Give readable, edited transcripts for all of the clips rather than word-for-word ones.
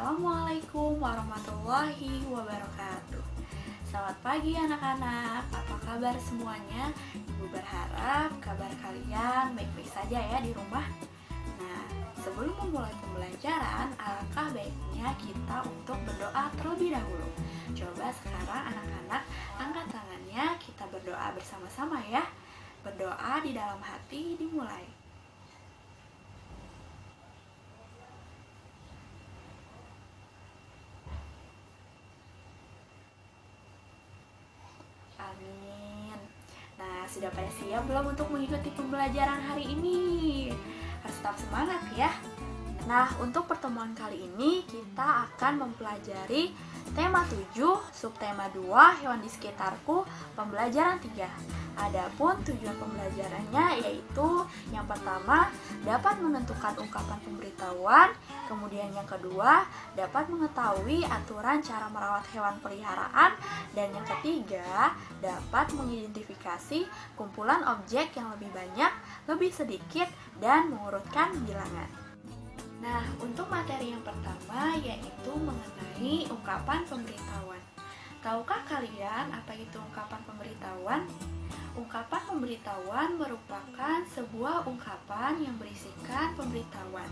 Assalamualaikum warahmatullahi wabarakatuh. Selamat pagi anak-anak, apa kabar semuanya? Ibu berharap kabar kalian baik-baik saja ya di rumah. Nah, sebelum memulai pembelajaran, alangkah baiknya kita untuk berdoa terlebih dahulu. Coba sekarang anak-anak angkat tangannya, kita berdoa bersama-sama ya. Berdoa di dalam hati dimulai. Amin. Nah, sudah pada siap belum untuk mengikuti pembelajaran hari ini? Harus tetap semangat ya. Nah, untuk pertemuan kali ini kita akan mempelajari tema 7, subtema 2, hewan di sekitarku, pembelajaran 3. Adapun tujuan pembelajarannya yaitu yang pertama, dapat menentukan ungkapan pemberitahuan, kemudian yang kedua, dapat mengetahui aturan cara merawat hewan peliharaan, dan yang ketiga, dapat mengidentifikasi kumpulan objek yang lebih banyak, lebih sedikit, dan mengurutkan bilangan. Nah, untuk materi yang pertama yaitu mengenai ungkapan pemberitahuan. Tahukah kalian apa itu ungkapan pemberitahuan? Ungkapan pemberitahuan merupakan sebuah ungkapan yang berisikan pemberitahuan,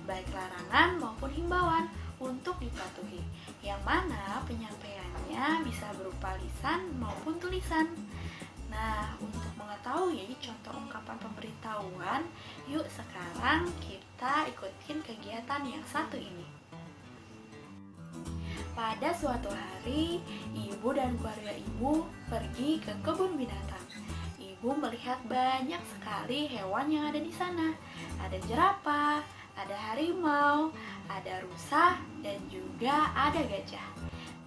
baik larangan maupun himbauan untuk dipatuhi, yang mana penyampaiannya bisa berupa lisan maupun tulisan. Nah, untuk mengetahui contoh ungkapan pemberitahuan, yuk sekarang kita ikutin kegiatan yang satu ini. Pada suatu hari, ibu dan keluarga ibu pergi ke kebun binatang. Ibu melihat banyak sekali hewan yang ada di sana. Ada jerapah, ada harimau, ada rusa, dan juga ada gajah.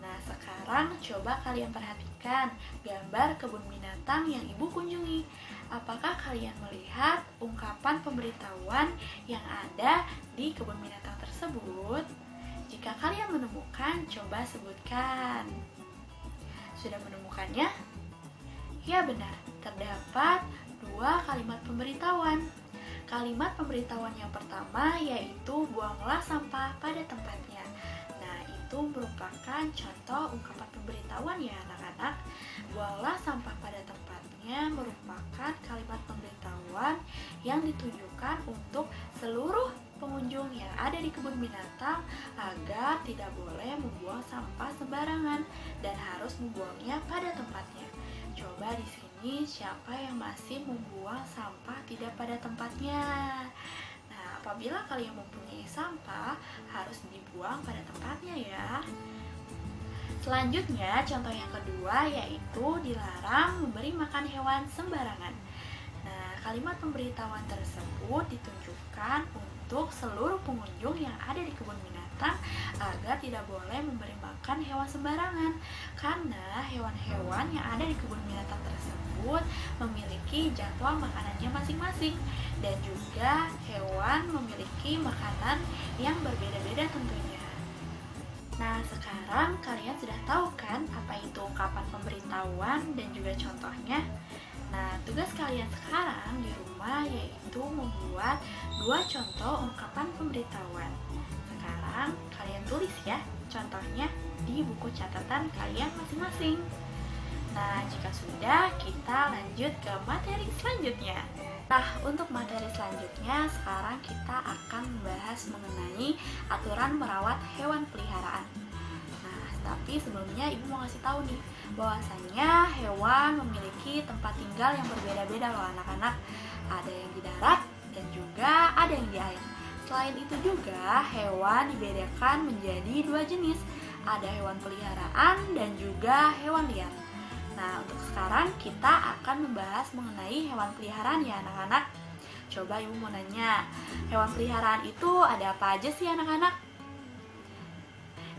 Nah, sekarang coba kalian perhatikan gambar kebun binatang yang ibu kunjungi. Apakah kalian melihat ungkapan pemberitahuan yang ada di kebun binatang tersebut? Jika kalian menemukan, coba sebutkan. Sudah menemukannya? Ya benar, terdapat 2 kalimat pemberitahuan. Kalimat pemberitahuan yang pertama yaitu buanglah sampah pada tempatnya. Nah, itu merupakan contoh ungkapan pemberitahuan ya anak-anak. Buanglah sampah pada tempatnya merupakan kalimat pemberitahuan yang ditujukan untuk seluruh pengunjung yang ada di kebun binatang agar tidak boleh membuang sampah sembarangan dan harus membuangnya pada tempatnya. Coba di sini siapa yang masih membuang sampah tidak pada tempatnya? Nah, apabila kalian mempunyai sampah, harus dibuang pada tempatnya ya. Selanjutnya, contoh yang kedua yaitu dilarang memberi makan hewan sembarangan. Nah, kalimat pemberitahuan tersebut ditujukan untuk seluruh pengunjung yang ada di kebun binatang agar tidak boleh memberi makan hewan sembarangan, karena hewan-hewan yang ada di kebun binatang tersebut memiliki jadwal makanannya masing-masing, dan juga hewan memiliki makanan yang berbeda-beda tentunya. Nah, sekarang kalian sudah tahu kan apa itu ungkapan pemberitahuan dan juga contohnya? Nah, tugas kalian sekarang di rumah yaitu membuat 2 contoh ungkapan pemberitahuan. Sekarang kalian tulis ya contohnya di buku catatan kalian masing-masing. Nah, jika sudah, kita lanjut ke materi selanjutnya. Nah, untuk materi selanjutnya, sekarang kita akan membahas mengenai aturan merawat hewan peliharaan. Tapi sebelumnya ibu mau ngasih tahu nih, bahwasannya hewan memiliki tempat tinggal yang berbeda-beda loh anak-anak. Ada yang di darat dan juga ada yang di air. Selain itu juga hewan dibedakan menjadi 2 jenis. Ada hewan peliharaan dan juga hewan liar. Nah, untuk sekarang kita akan membahas mengenai hewan peliharaan ya anak-anak. Coba ibu mau nanya, hewan peliharaan itu ada apa aja sih anak-anak?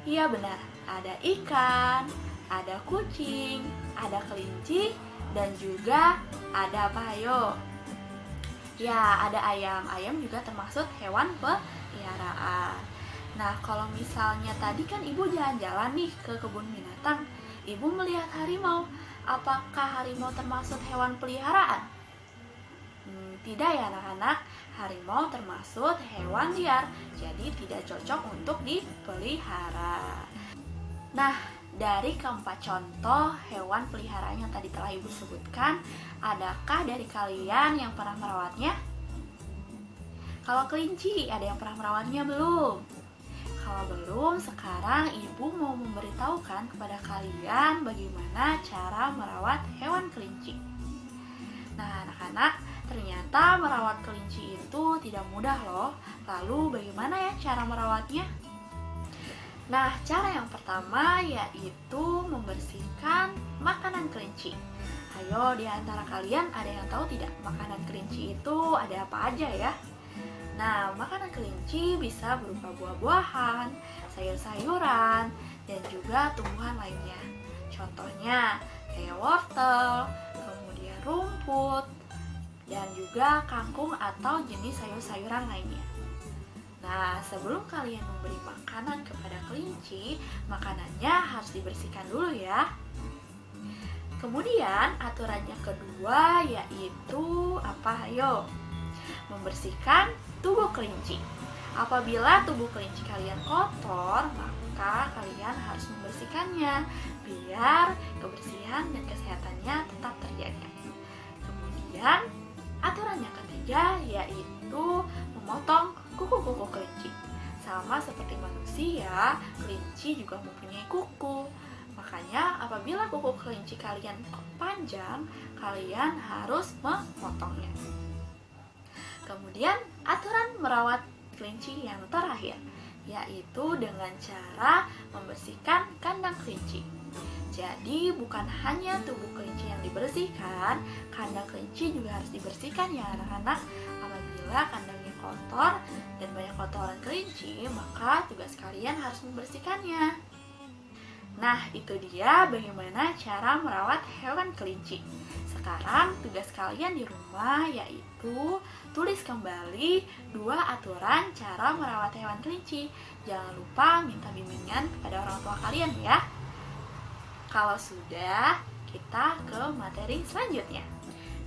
Iya benar, ada ikan, ada kucing, ada kelinci, dan juga ada apa ayo? Ya, ada ayam. Ayam juga termasuk hewan peliharaan. Nah, kalau misalnya tadi kan ibu jalan-jalan nih ke kebun binatang, ibu melihat harimau. Apakah harimau termasuk hewan peliharaan? Tidak ya anak-anak, harimau termasuk hewan liar, jadi tidak cocok untuk dipelihara. Nah, dari keempat contoh hewan peliharaan yang tadi telah Ibu sebutkan, adakah dari kalian yang pernah merawatnya? Kalau kelinci, ada yang pernah merawatnya belum? Kalau belum, sekarang Ibu mau memberitahukan kepada kalian bagaimana cara merawat hewan kelinci. Nah, anak-anak, ternyata merawat kelinci itu tidak mudah loh. Lalu bagaimana ya cara merawatnya? Nah, cara yang pertama yaitu membersihkan makanan kelinci. Ayo, di antara kalian ada yang tahu tidak makanan kelinci itu ada apa aja ya? Nah, makanan kelinci bisa berupa buah-buahan, sayur-sayuran, dan juga tumbuhan lainnya. Contohnya kayak wortel, kemudian rumput, dan juga kangkung atau jenis sayur-sayuran lainnya. Nah, sebelum kalian memberi makanan kepada kelinci, makanannya harus dibersihkan dulu ya. Kemudian aturan yang kedua yaitu apa? Ayo, membersihkan tubuh kelinci. Apabila tubuh kelinci kalian kotor, maka kalian harus membersihkannya biar kebersihan dan kesehatannya tetap terjaga. Kemudian, aturan yang ketiga yaitu memotong kuku-kuku kelinci. Sama seperti manusia, kelinci juga mempunyai kuku. Makanya apabila kuku kelinci kalian panjang, kalian harus memotongnya. Kemudian aturan merawat kelinci yang terakhir yaitu dengan cara membersihkan kandang kelinci. Jadi bukan hanya tubuh kelinci yang dibersihkan, kandang kelinci juga harus dibersihkan ya anak-anak. Apabila kandangnya kotor dan banyak kotoran kelinci, maka tugas kalian harus membersihkannya. Nah, itu dia bagaimana cara merawat hewan kelinci. Sekarang tugas kalian di rumah yaitu tulis kembali 2 aturan cara merawat hewan kelinci. Jangan lupa minta bimbingan kepada orang tua kalian ya. Kalau sudah, kita ke materi selanjutnya.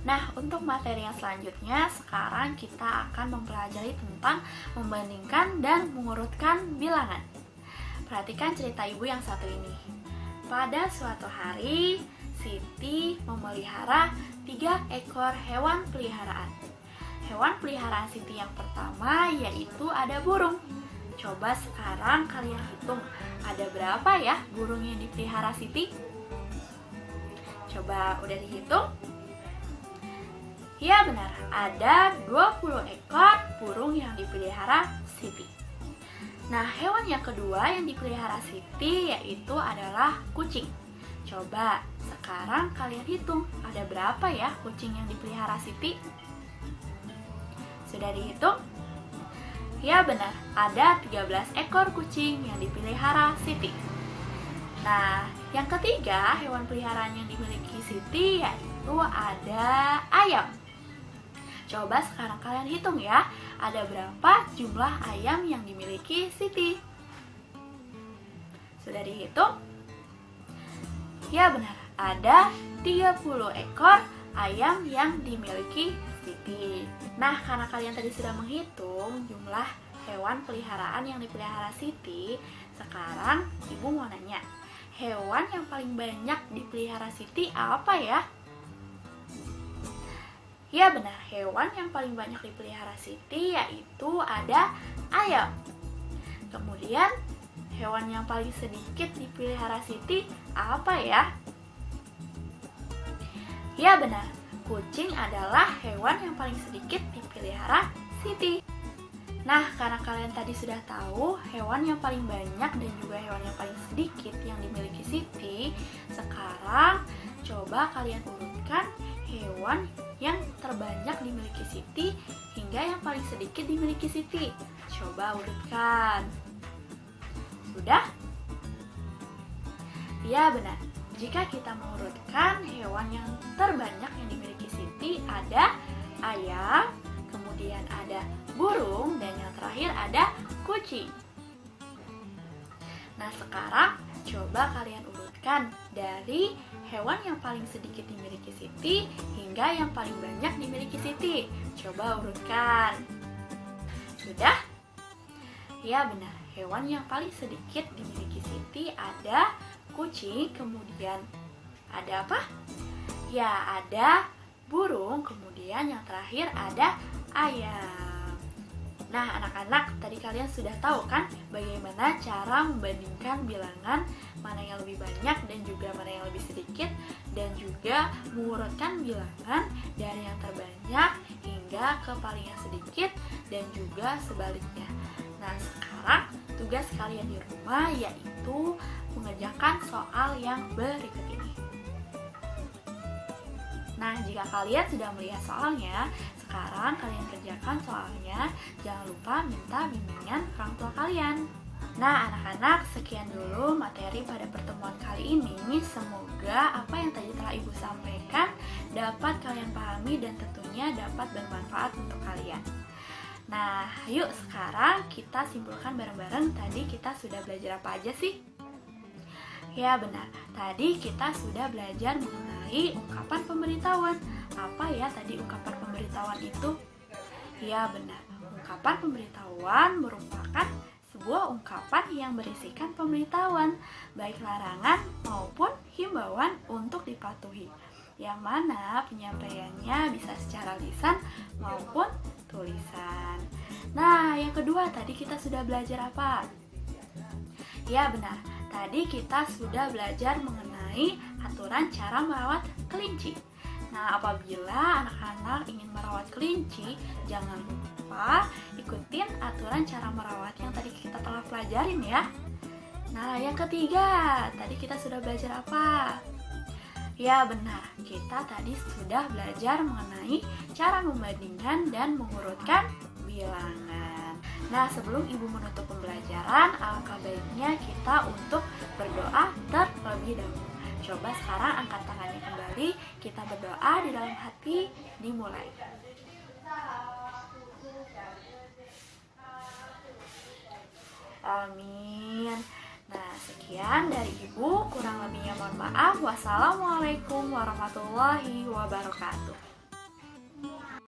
Nah, untuk materi yang selanjutnya, sekarang kita akan mempelajari tentang membandingkan dan mengurutkan bilangan. Perhatikan cerita ibu yang satu ini. Pada suatu hari, Siti memelihara 3 ekor hewan peliharaan. Hewan peliharaan Siti yang pertama yaitu ada burung. Coba sekarang kalian hitung, ada berapa ya burung yang dipelihara Siti? Coba udah dihitung? Ya benar, ada 20 ekor burung yang dipelihara Siti. Nah, hewan yang kedua yang dipelihara Siti yaitu adalah kucing. Coba sekarang kalian hitung, ada berapa ya kucing yang dipelihara Siti? Sudah dihitung? Ya benar, ada 13 ekor kucing yang dipelihara Siti. Nah, yang ketiga hewan peliharaan yang dimiliki Siti yaitu ada ayam. Coba sekarang kalian hitung ya, ada berapa jumlah ayam yang dimiliki Siti? Sudah dihitung? Ya benar, ada 30 ekor ayam yang dimiliki Siti. Nah, karena kalian tadi sudah menghitung jumlah hewan peliharaan yang dipelihara Siti, sekarang ibu mau nanya, hewan yang paling banyak dipelihara Siti apa ya? Ya benar, hewan yang paling banyak dipelihara Siti yaitu ada ayam. Kemudian, hewan yang paling sedikit dipelihara Siti apa ya? Ya benar, kucing adalah hewan yang paling sedikit dipelihara Siti. Nah, karena kalian tadi sudah tahu hewan yang paling banyak dan juga hewan yang paling sedikit yang dimiliki Siti, sekarang coba kalian urutkan hewan yang terbanyak dimiliki Siti hingga yang paling sedikit dimiliki Siti. Coba urutkan. Sudah? Ya benar. Jika kita mengurutkan hewan yang terbanyak yang dimiliki Siti ada ayam, kemudian ada burung, dan yang terakhir ada kucing. Nah, sekarang coba kalian urutkan dari hewan yang paling sedikit dimiliki Siti hingga hingga yang paling banyak dimiliki Siti? Coba urutkan. Sudah? Ya benar, hewan yang paling sedikit dimiliki Siti ada kucing, kemudian ada apa? Ya, ada burung, kemudian yang terakhir ada ayam. Nah, anak-anak, tadi kalian sudah tahu kan bagaimana cara membandingkan bilangan mana yang lebih banyak dan juga mana yang lebih sedikit, dan juga mengurutkan bilangan dari yang terbanyak hingga ke paling yang sedikit dan juga sebaliknya. Nah, sekarang tugas kalian di rumah yaitu mengerjakan soal yang berikut ini. Nah, jika kalian sudah melihat soalnya, sekarang kalian kerjakan soalnya. Jangan lupa minta bimbingan orang tua kalian. Nah, anak-anak, sekian dulu materi pada pertemuan kali ini. Semoga apa yang tadi telah Ibu sampaikan dapat kalian pahami dan tentunya dapat bermanfaat untuk kalian. Nah, yuk sekarang kita simpulkan bareng-bareng. Tadi kita sudah belajar apa aja sih? Ya benar, tadi kita sudah belajar mengenai ungkapan pemberitahuan. Apa ya tadi ungkapan pemberitahuan itu? Ya benar, ungkapan pemberitahuan merupakan sebuah ungkapan yang berisikan pemberitahuan, baik larangan maupun himbauan untuk dipatuhi, yang mana penyampaiannya bisa secara lisan maupun tulisan. Nah, yang kedua tadi kita sudah belajar apa? Ya benar, tadi kita sudah belajar mengenai aturan cara merawat kelinci. Nah, apabila anak-anak ingin merawat kelinci, jangan lupa ikutin aturan cara merawat yang tadi kita telah pelajarin ya. Nah, yang ketiga, tadi kita sudah belajar apa? Ya benar, kita tadi sudah belajar mengenai cara membandingkan dan mengurutkan bilangan. Nah, sebelum Ibu menutup pembelajaran, alangkah baiknya kita untuk berdoa terlebih dahulu. Coba sekarang angkat tangannya kembali, kita berdoa di dalam hati, dimulai. Amin. Nah, sekian dari Ibu, kurang lebihnya mohon maaf. Wassalamualaikum warahmatullahi wabarakatuh.